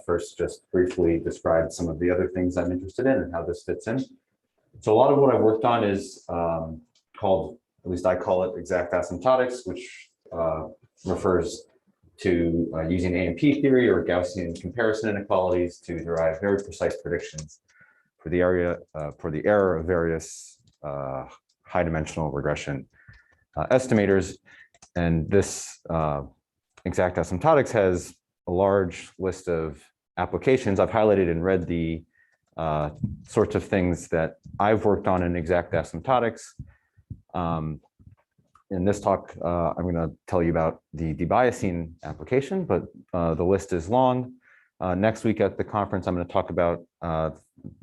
first just briefly describe some of the other things I'm interested in and how this fits in. So a lot of what I've worked on is called, at least I call it, exact asymptotics, which refers to using AMP theory or Gaussian comparison inequalities to derive very precise predictions for the error of various high-dimensional regression estimators. And this exact asymptotics has a large list of applications. I've highlighted in red the sorts of things that I've worked on in exact asymptotics. In this talk, I'm going to tell you about the debiasing application, but the list is long. Next week at the conference, I'm going to talk about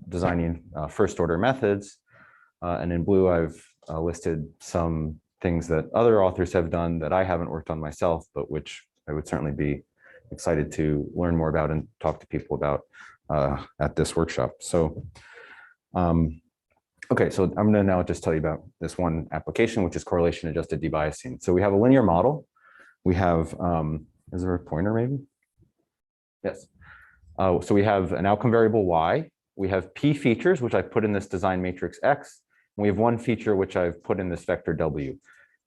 designing first-order methods. And in blue, I've listed some things that other authors have done that I haven't worked on myself, but which I would certainly be excited to learn more about and talk to people about at this workshop. So, okay, so I'm going to now just tell you about this one application, which is correlation adjusted debiasing. So we have a linear model. We have, is there a pointer maybe? Yes. So we have an outcome variable y. We have p features, which I've put in this design matrix X. And we have one feature, which I've put in this vector W.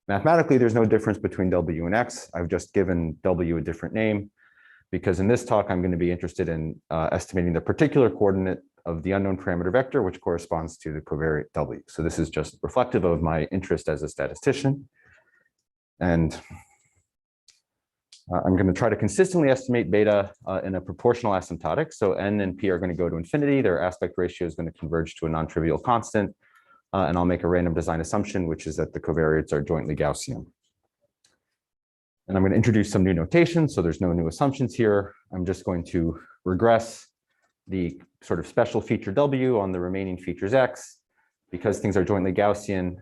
Mathematically, there's no difference between W and X. I've just given W a different name because in this talk, I'm going to be interested in estimating the particular coordinate of the unknown parameter vector, which corresponds to the covariate W. So this is just reflective of my interest as a statistician. And I'm going to try to consistently estimate beta in a proportional asymptotic. So n and p are going to go to infinity. Their aspect ratio is going to converge to a non-trivial constant. And I'll make a random design assumption, which is that the covariates are jointly Gaussian. And I'm going to introduce some new notation. So there's no new assumptions here. I'm just going to regress the sort of special feature W on the remaining features X. Because things are jointly Gaussian,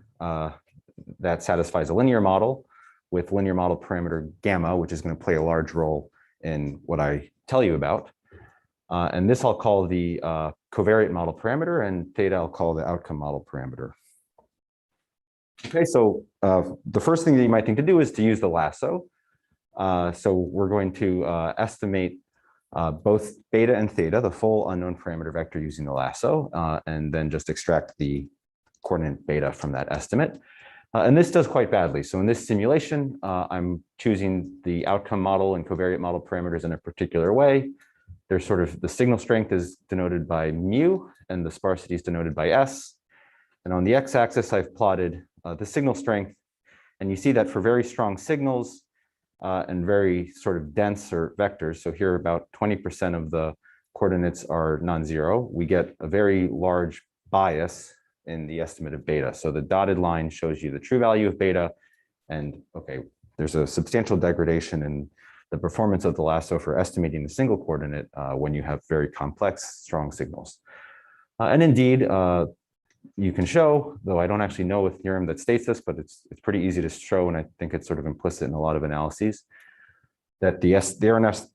that satisfies a linear model with linear model parameter gamma, which is going to play a large role in what I tell you about. And this I'll call the covariate model parameter, and theta I'll call the outcome model parameter. Okay, so the first thing that you might think to do is to use the lasso. So we're going to estimate both beta and theta, the full unknown parameter vector using the lasso, and then just extract the coordinate beta from that estimate. And this does quite badly. So in this simulation, I'm choosing the outcome model and covariate model parameters in a particular way. There's sort of the signal strength is denoted by mu and the sparsity is denoted by S. And on the x-axis, I've plotted the signal strength. And you see that for very strong signals and very sort of denser vectors, so here about 20% of the coordinates are non-zero, we get a very large bias in the estimate of beta. So the dotted line shows you the true value of beta. And okay, there's a substantial degradation in the performance of the lasso for estimating the single coordinate when you have very complex, strong signals. And indeed, you can show, though I don't actually know a theorem that states this, but it's pretty easy to show, and I think it's sort of implicit in a lot of analyses, that the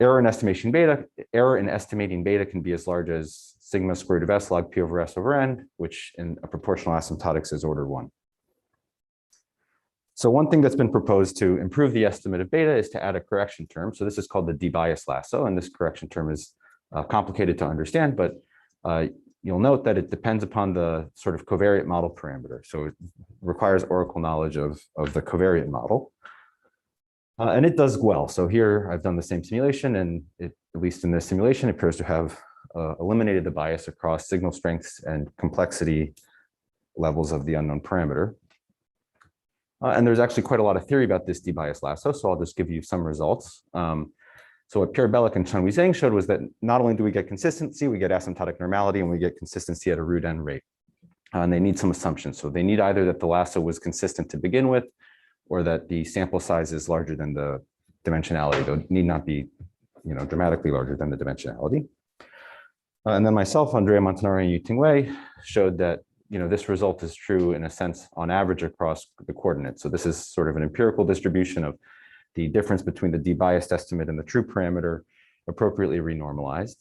error in estimating beta can be as large as sigma squared root of s log p over s over n, which in a proportional asymptotics is order 1. So one thing that's been proposed to improve the estimate of beta is to add a correction term. So this is called the debias lasso, and this correction term is complicated to understand, but you'll note that it depends upon the sort of covariate model parameter. So it requires oracle knowledge of the covariate model. And it does well. So here I've done the same simulation, and it, at least in this simulation, appears to have eliminated the bias across signal strengths and complexity levels of the unknown parameter. And there's actually quite a lot of theory about this debias lasso, so I'll just give you some results. So what Pierre Bellic and Chen Zhang showed was that not only do we get consistency, we get asymptotic normality, and we get consistency at a root n rate. And they need some assumptions. So they need either that the lasso was consistent to begin with, or that the sample size is larger than the dimensionality, though it need not be, dramatically larger than the dimensionality. And then myself, Andrea Montanari and Yuting Wei showed that this result is true in a sense on average across the coordinates. So this is sort of an empirical distribution of the difference between the debiased estimate and the true parameter appropriately renormalized.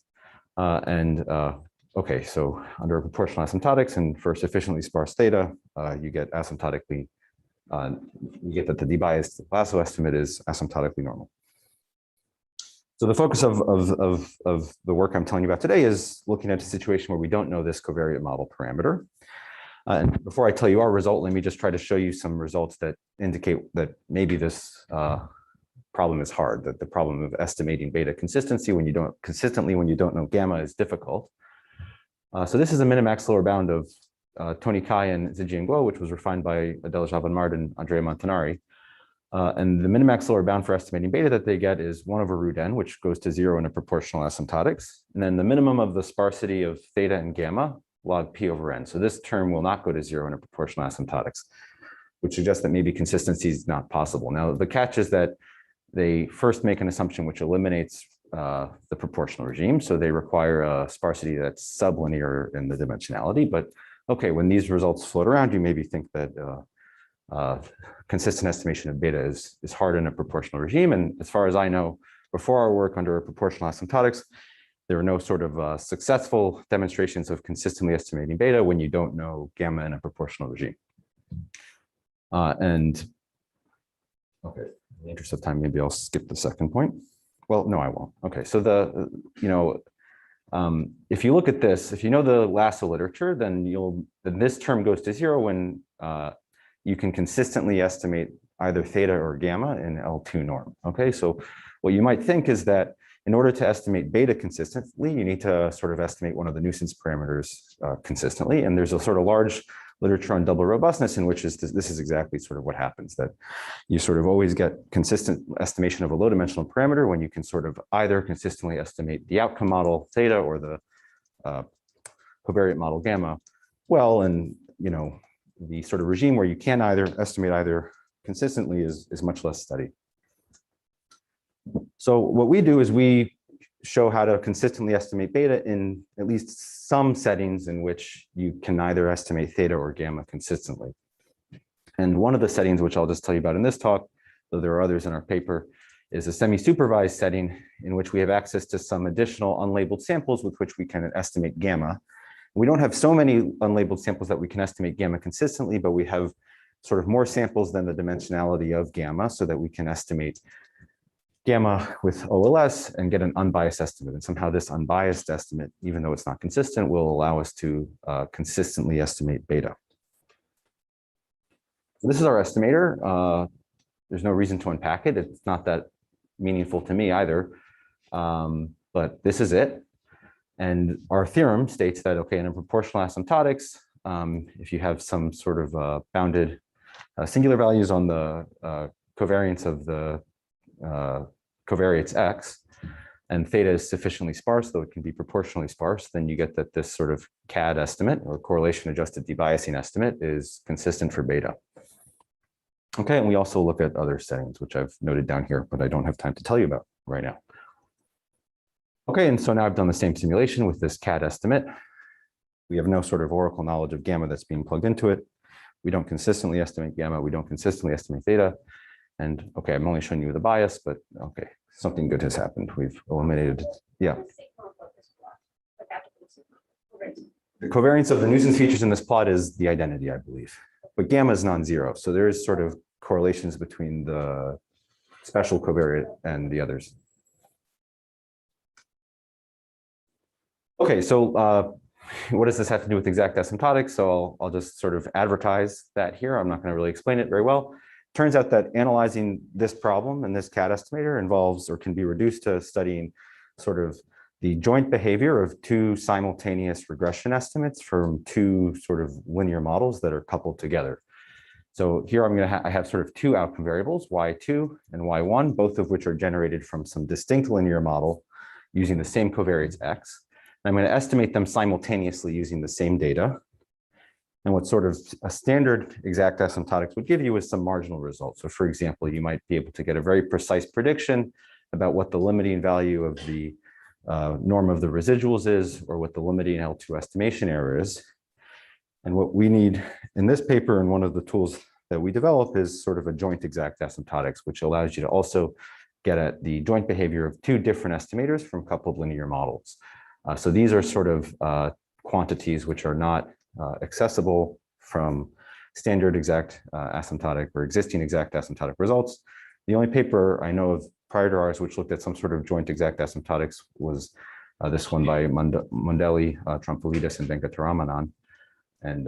Okay, so under proportional asymptotics and for sufficiently sparse theta, you get asymptotically, you get that the debiased lasso estimate is asymptotically normal. So the focus of the work I'm telling you about today is looking at a situation where we don't know this covariate model parameter. And before I tell you our result, let me just try to show you some results that indicate that maybe this problem is hard, that the problem of estimating beta consistently when you don't know gamma is difficult. So this is a minimax lower bound of Tony Kai and Zijian Guo, which was refined by Adela Javan-Mard and Andrea Montanari. And the minimax lower bound for estimating beta that they get is 1 over root n, which goes to 0 in a proportional asymptotics. And then the minimum of the sparsity of theta and gamma log p over n. So this term will not go to 0 in a proportional asymptotics, which suggests that maybe consistency is not possible. Now, the catch is that they first make an assumption which eliminates the proportional regime. So they require a sparsity that's sublinear in the dimensionality. But okay, when these results float around, you maybe think that consistent estimation of beta is hard in a proportional regime. And as far as I know, before our work under proportional asymptotics, there are no sort of successful demonstrations of consistently estimating beta when you don't know gamma in a proportional regime. And okay, in the interest of time, maybe I'll skip the second point. Well, no, I won't. Okay, so if you look at this, if you know the Lasso literature, then this term goes to 0 when you can consistently estimate either theta or gamma in L2 norm. Okay, so what you might think is that in order to estimate beta consistently, you need to sort of estimate one of the nuisance parameters consistently. And there's a sort of large literature on double robustness in which this is exactly sort of what happens, that you sort of always get consistent estimation of a low dimensional parameter when you can sort of either consistently estimate the outcome model theta or the covariate model gamma well. And the sort of regime where you can estimate either consistently is much less studied. So what we do is we show how to consistently estimate beta in at least some settings in which you can either estimate theta or gamma consistently. And one of the settings, which I'll just tell you about in this talk, though there are others in our paper, is a semi-supervised setting in which we have access to some additional unlabeled samples with which we can estimate gamma. We don't have so many unlabeled samples that we can estimate gamma consistently, but we have sort of more samples than the dimensionality of gamma so that we can estimate gamma with OLS and get an unbiased estimate. And somehow this unbiased estimate, even though it's not consistent, will allow us to consistently estimate beta. So this is our estimator. There's no reason to unpack it. It's not that meaningful to me either, but this is it. And our theorem states that, okay, in a proportional asymptotics, if you have some sort of bounded singular values on the covariance of the covariates X, and theta is sufficiently sparse, though it can be proportionally sparse, then you get that this sort of CAD estimate or correlation adjusted debiasing estimate is consistent for beta. Okay, and we also look at other settings, which I've noted down here, but I don't have time to tell you about right now. Okay, and so now I've done the same simulation with this CAD estimate. We have no sort of oracle knowledge of gamma that's being plugged into it. We don't consistently estimate gamma. We don't consistently estimate theta. And okay, I'm only showing you the bias, but okay, something good has happened. We've eliminated, yeah. The covariance of the nuisance features in this plot is the identity, I believe, but gamma is non-zero. So there is sort of correlations between the special covariate and the others. Okay, so what does this have to do with exact asymptotics? So I'll just sort of advertise that here. I'm not going to really explain it very well. Turns out that analyzing this problem and this CAD estimator involves or can be reduced to studying sort of the joint behavior of two simultaneous regression estimates from two sort of linear models that are coupled together. So here I have sort of two outcome variables, y2 and y1, both of which are generated from some distinct linear model using the same covariates X. And I'm going to estimate them simultaneously using the same data. And what sort of a standard exact asymptotics would give you is some marginal results. So for example, you might be able to get a very precise prediction about what the limiting value of the norm of the residuals is, or what the limiting L2 estimation error is. And what we need in this paper, and one of the tools that we develop, is sort of a joint exact asymptotics, which allows you to also get at the joint behavior of two different estimators from coupled linear models. So these are sort of quantities which are not accessible from standard exact asymptotic or existing exact asymptotic results. The only paper I know of prior to ours, which looked at some sort of joint exact asymptotics, was this one by Mondelli, Trompolidis, and Venkataramanan. And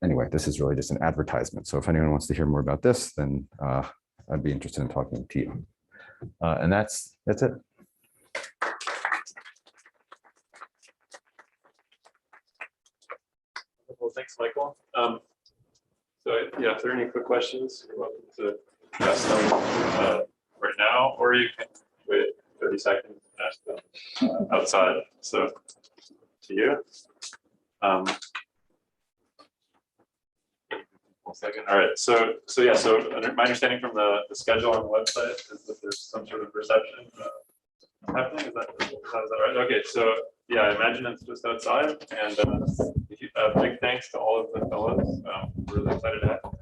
anyway, this is really just an advertisement. So if anyone wants to hear more about this, then I'd be interested in talking to you. And that's it. Well, thanks, Michael. So yeah, if there are any quick questions, you're welcome to ask them right now, or you can wait 30 seconds and ask them outside. So to you. 1 second. All right. So yeah. So my understanding from the schedule on the website is that there's some sort of reception happening. Is that right? Okay. So yeah, I imagine it's just outside. And big thanks to all of the fellows. We're really excited to have you.